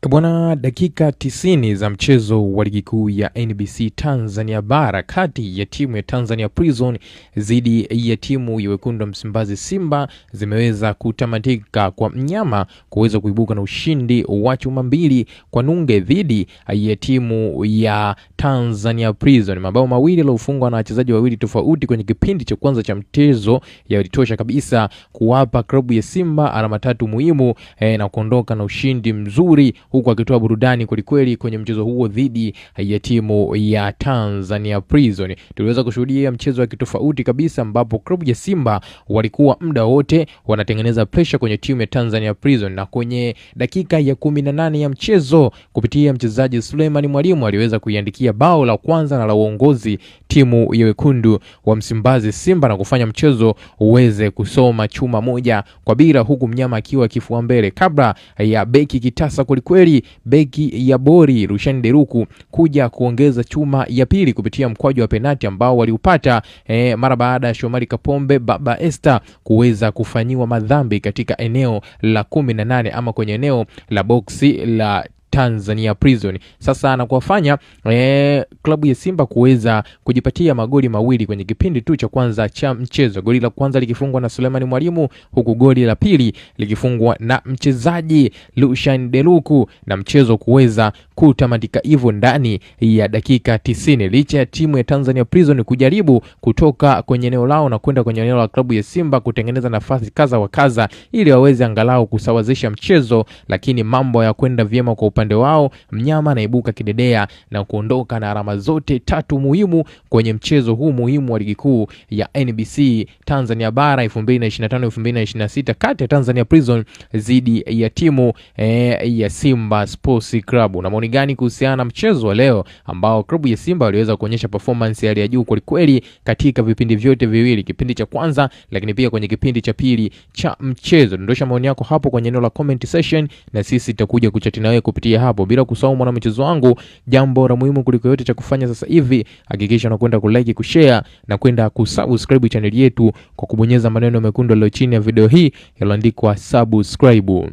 Bwana, dakika 90 za mchezo wa ligi kuu ya NBC Tanzania Bara kati ya timu ya Tanzania Prison dhidi ya timu ya Wekundu Msimbazi Simba zimeweza kutamatika kwa mnyama kuweza kuibuka na ushindi wa chuma 2 kwa nunge dhidi ya timu ya Tanzania Prison. Mabao mawili yaliyofungwa na wachezaji wawili tofauti kwenye kipindi cha kwanza cha mchezo yalitosha kabisa kuwapa klabu ya Simba alama 3 muhimu na kuondoka na ushindi mzuri, huku akitoa burudani kwelikweli kwenye mchezo huo dhidi ya timu ya Tanzania Prison. Tuliweza kushuhudia mchezo wa kitofauti kabisa ambapo klabu ya Simba walikuwa muda wote wanatengeneza pressure kwenye timu ya Tanzania Prison, na kwenye dakika ya 18 ya mchezo kupitia mchezaji Suleiman Mwalimu aliweza kuiandikia bao la kwanza na la uongozi timu ya Wekundu wa Msimbazi Simba na kufanya mchezo uweze kusoma chuma 1-0, huku mnyama akiwa kifua mbele kabla ya beki kitasa kwelikweli, beki ya Bori Rushan Deruku kuja kuongeza chuma ya pili kupitia mkwaju wa penalti ambao waliupata mara baada ya Shomari Kapombe Baba Esther kuweza kufanyiwa madhambi katika eneo la 18 ama kwenye eneo la boksi la Tanzania Prison. Sasa anakuwafanya klabu ya Simba kuweza kujipatia magoli mawili kwenye kipindi tu cha kwanza cha mchezo. Goli la kwanza likifungwa na Suleiman Mwalimu, huku goli la pili likifungwa na mchezaji Rushan Deruku, na mchezo kuweza kutamatika hivyo ndani ya dakika 90. Licha ya timu ya Tanzania Prison kujaribu kutoka kwenye eneo lao na kwenda kwenye eneo la klabu ya Simba kutengeneza nafasi kaza wa kaza ili waweze angalau kusawazisha mchezo, lakini mambo ya kwenda vyema kwa upande wao. Mnyama anaibuka kidedea na kuondoka na alama zote 3 muhimu kwenye mchezo huu muhimu wa ligi kuu ya NBC Tanzania Bara 2025-2026 kati ya Tanzania Prison dhidi ya timu ya Simba Sports Club. Na maoni gani kuhusiana na mchezo wa leo ambao klabu ya Simba waliweza kuonyesha performance ya juu kweli katika vipindi vyote viwili, kipindi cha kwanza lakini pia kwenye kipindi cha pili cha mchezo? Dondosha maoni yako hapo kwenye eneo la comment section na sisi tutakuja kuchati na wewe kupitia hapo. Bila kusahau mwana mchezo wangu, jambo la muhimu kuliko yote cha kufanya sasa hivi, hakikisha unakwenda kulike, kushare na kwenda kusubscribe channel yetu kwa kubonyeza maneno mekundu yaliyo chini ya video hii yaliyoandikwa subscribe.